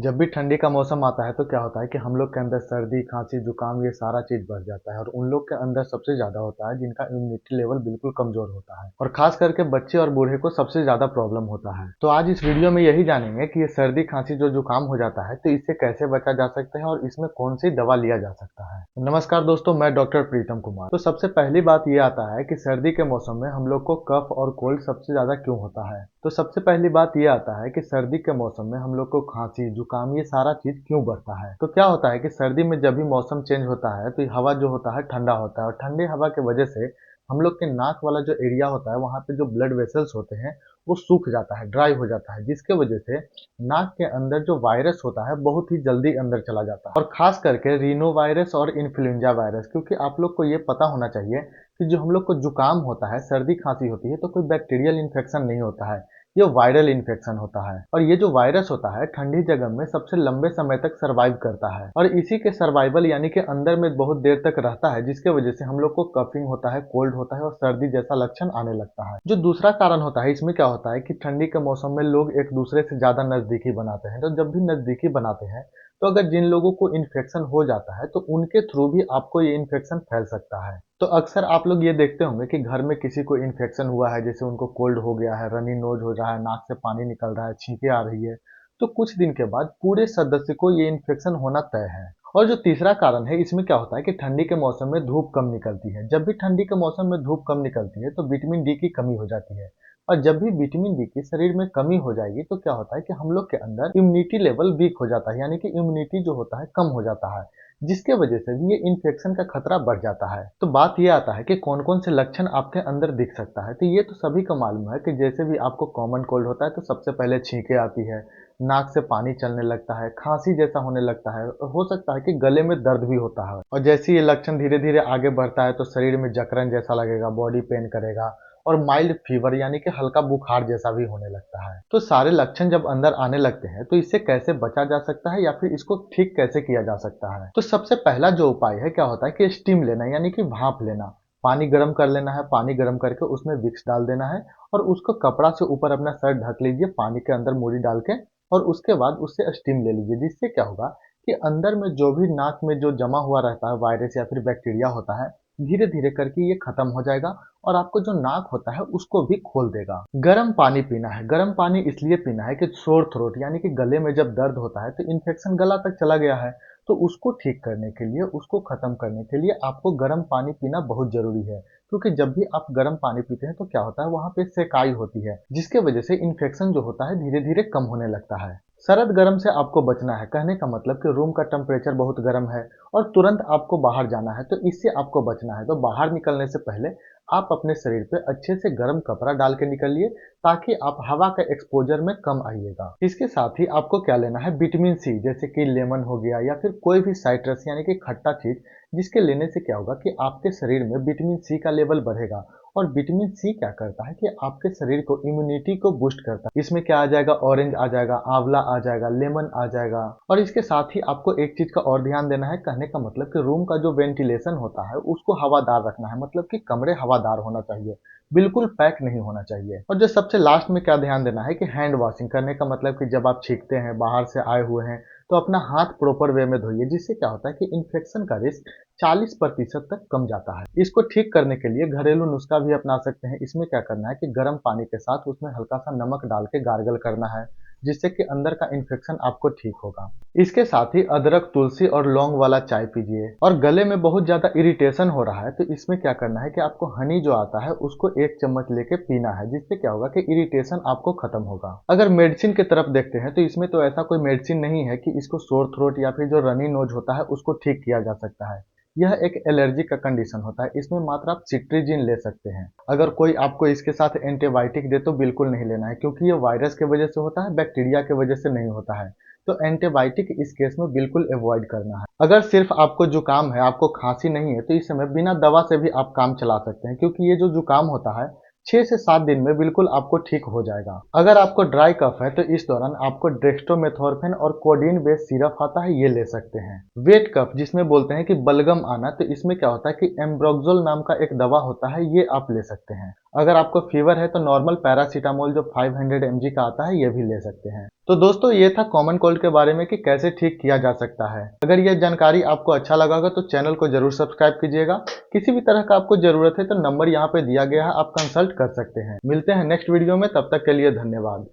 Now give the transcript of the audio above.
जब भी ठंडी का मौसम आता है तो क्या होता है कि हम लोग के अंदर सर्दी, खांसी, जुकाम ये सारा चीज़ बढ़ जाता है और उन लोग के अंदर सबसे ज़्यादा होता है जिनका इम्यूनिटी लेवल बिल्कुल कमज़ोर होता है और ख़ास करके बच्चे और बूढ़े को सबसे ज़्यादा प्रॉब्लम होता है। तो आज इस वीडियो में यही जानेंगे कि ये सर्दी, खांसी जो जुकाम हो जाता है तो इससे कैसे बचा जा सकता है और इसमें कौन-सी दवा लिया जा सकता है। नमस्कार दोस्तों, मैं डॉक्टर प्रीतम कुमार। तो सबसे पहली बात ये आता है कि सर्दी के मौसम में हम लोग को कफ और कोल्ड सबसे ज़्यादा क्यों होता है। तो सबसे पहली बात ये आता है कि सर्दी के मौसम में हम लोग को खांसी, जुकाम ये सारा चीज़ क्यों बढ़ता है। तो क्या होता है कि सर्दी में जब भी मौसम चेंज होता है तो हवा जो होता है ठंडा होता है और ठंडी हवा की वजह से हम लोग के नाक वाला जो एरिया होता है वहाँ पे जो ब्लड वेसल्स होते हैं वो सूख जाता है, ड्राई हो जाता है, जिसके वजह से नाक के अंदर जो वायरस होता है बहुत ही जल्दी अंदर चला जाता है और खास करके रीनो वायरस और इन्फ्लुएंजा वायरस। क्योंकि आप लोग को ये पता होना चाहिए कि जो हम लोग को जुकाम होता है, सर्दी खांसी होती है तो कोई बैक्टीरियल इन्फेक्शन नहीं होता है, ये वायरल इन्फेक्शन होता है और ये जो वायरस होता है ठंडी जगह में सबसे लंबे समय तक सरवाइव करता है और इसी के सर्वाइवल यानी कि अंदर में बहुत देर तक रहता है, जिसके वजह से हम लोग को कफिंग होता है, कोल्ड होता है और सर्दी जैसा लक्षण आने लगता है। जो दूसरा कारण होता है इसमें क्या होता है कि ठंडी के मौसम में लोग एक दूसरे से ज्यादा नजदीकी बनाते हैं। तो जब भी नजदीकी बनाते हैं तो अगर जिन लोगों को इन्फेक्शन हो जाता है तो उनके थ्रू भी आपको ये इन्फेक्शन फैल सकता है। तो अक्सर आप लोग ये देखते होंगे कि घर में किसी को इन्फेक्शन हुआ है, जैसे उनको कोल्ड हो गया है, रनी नोज हो रहा है, नाक से पानी निकल रहा है, छींके आ रही है, तो कुछ दिन के बाद पूरे सदस्य को ये इन्फेक्शन होना तय है। और जो तीसरा कारण है इसमें क्या होता है कि ठंडी के मौसम में धूप कम निकलती है। जब भी ठंडी के मौसम में धूप कम निकलती है तो विटामिन डी की कमी हो जाती है और जब भी विटामिन डी की शरीर में कमी हो जाएगी तो क्या होता है कि हम लोग के अंदर इम्यूनिटी लेवल वीक हो जाता है, यानी कि इम्यूनिटी जो होता है कम हो जाता है, जिसके वजह से भी ये इन्फेक्शन का खतरा बढ़ जाता है। तो बात ये आता है कि कौन कौन से लक्षण आपके अंदर दिख सकता है। तो ये तो सभी को मालूम है कि जैसे भी आपको कॉमन कोल्ड होता है तो सबसे पहले छींके आती है, नाक से पानी चलने लगता है, खांसी जैसा होने लगता है, और हो सकता है कि गले में दर्द भी होता है और जैसे ये लक्षण धीरे धीरे आगे बढ़ता है तो शरीर में जकड़न जैसा लगेगा, बॉडी पेन करेगा और माइल्ड फीवर यानी कि हल्का बुखार जैसा भी होने लगता है। तो सारे लक्षण जब अंदर आने लगते हैं तो इससे कैसे बचा जा सकता है या फिर इसको ठीक कैसे किया जा सकता है। तो सबसे पहला जो उपाय है क्या होता है कि स्टीम लेना, यानी कि भाप लेना। पानी गर्म कर लेना है, पानी गर्म करके उसमें विक्स डाल देना है और उसको कपड़ा से ऊपर अपना सर ढक लीजिए, पानी के अंदर मूड़ी डाल के, और उसके बाद उससे स्टीम ले लीजिए, जिससे क्या होगा कि अंदर में जो भी नाक में जो जमा हुआ रहता है वायरस या फिर बैक्टीरिया होता है, धीरे धीरे करके ये खत्म हो जाएगा और आपको जो नाक होता है उसको भी खोल देगा। गर्म पानी पीना है। गर्म पानी इसलिए पीना है कि सोर थ्रोट यानी कि गले में जब दर्द होता है तो इन्फेक्शन गला तक चला गया है, तो उसको ठीक करने के लिए, उसको खत्म करने के लिए आपको गर्म पानी पीना बहुत जरूरी है। क्योंकि जब भी आप गर्म पानी पीते हैं तो क्या होता है वहां पे सेकाई होती है, जिसके वजह से इन्फेक्शन जो होता है धीरे धीरे कम होने लगता है। सर्द गर्म से आपको बचना है, कहने का मतलब कि रूम का टेम्परेचर बहुत गर्म है और तुरंत आपको बाहर जाना है, तो इससे आपको बचना है। तो बाहर निकलने से पहले आप अपने शरीर पे अच्छे से गर्म कपड़ा डाल के निकलिए, ताकि आप हवा का एक्सपोजर में कम आइएगा। इसके साथ ही आपको क्या लेना है, विटामिन सी, जैसे कि लेमन हो गया या फिर कोई भी साइट्रस यानी कि खट्टा चीज, जिसके लेने से क्या होगा कि आपके शरीर में विटामिन सी का लेवल बढ़ेगा। और विटामिन सी क्या करता है कि आपके शरीर को, इम्यूनिटी को बूस्ट करता है। इसमें क्या आ जाएगा, ऑरेंज आ जाएगा, आंवला आ जाएगा, लेमन आ जाएगा। और इसके साथ ही आपको एक चीज का और ध्यान देना है, कहने का मतलब कि रूम का जो वेंटिलेशन होता है उसको हवादार रखना है, मतलब कि कमरे हवादार होना चाहिए, बिल्कुल पैक नहीं होना चाहिए। और जो सबसे लास्ट में क्या ध्यान देना है कि हैंड वॉशिंग, करने का मतलब कि जब आप छींकते हैं, बाहर से आए हुए हैं, तो अपना हाथ प्रॉपर वे में धोइए, जिससे क्या होता है कि इन्फेक्शन का रिस्क 40% तक कम जाता है। इसको ठीक करने के लिए घरेलू नुस्खा भी अपना सकते हैं। इसमें क्या करना है कि गर्म पानी के साथ उसमें हल्का सा नमक डाल के गार्गल करना है, जिससे कि अंदर का इन्फेक्शन आपको ठीक होगा। इसके साथ ही अदरक, तुलसी और लौंग वाला चाय पीजिए। और गले में बहुत ज्यादा इरिटेशन हो रहा है तो इसमें क्या करना है कि आपको हनी जो आता है उसको 1 चम्मच लेके पीना है, जिससे क्या होगा कि इरिटेशन आपको खत्म होगा। अगर मेडिसिन की तरफ देखते हैं तो इसमें तो ऐसा कोई मेडिसिन नहीं है कि इसको सोर थ्रोट या फिर जो रनी नोज होता है उसको ठीक किया जा सकता है। यह एक एलर्जी का कंडीशन होता है, इसमें मात्र आप सिट्रीजिन ले सकते हैं। अगर कोई आपको इसके साथ एंटीबायोटिक दे तो बिल्कुल नहीं लेना है, क्योंकि ये वायरस की वजह से होता है, बैक्टीरिया की वजह से नहीं होता है। तो एंटीबायोटिक इस केस में बिल्कुल अवॉइड करना है। अगर सिर्फ आपको जुकाम है, आपको खांसी नहीं है, तो इस समय बिना दवा से भी आप काम चला सकते हैं, क्योंकि ये जो जुकाम होता है 6 से 7 दिन में बिल्कुल आपको ठीक हो जाएगा। अगर आपको ड्राई कफ है तो इस दौरान आपको डेक्स्ट्रोमेथोर्फिन और कोडीन बेस्ड सिरप आता है, ये ले सकते हैं। वेट कफ जिसमें बोलते हैं कि बलगम आना, तो इसमें क्या होता है कि एम्ब्रोक्सोल नाम का एक दवा होता है, ये आप ले सकते हैं। अगर आपको फीवर है तो नॉर्मल पैरासीटामोल जो 500 mg का आता है ये भी ले सकते हैं। तो दोस्तों ये था कॉमन कोल्ड के बारे में कि कैसे ठीक किया जा सकता है। अगर ये जानकारी आपको अच्छा लगा होगा तो चैनल को जरूर सब्सक्राइब कीजिएगा। किसी भी तरह का आपको जरूरत है तो नंबर यहाँ पे दिया गया है, आप कंसल्ट कर सकते हैं। मिलते हैं नेक्स्ट वीडियो में, तब तक के लिए धन्यवाद।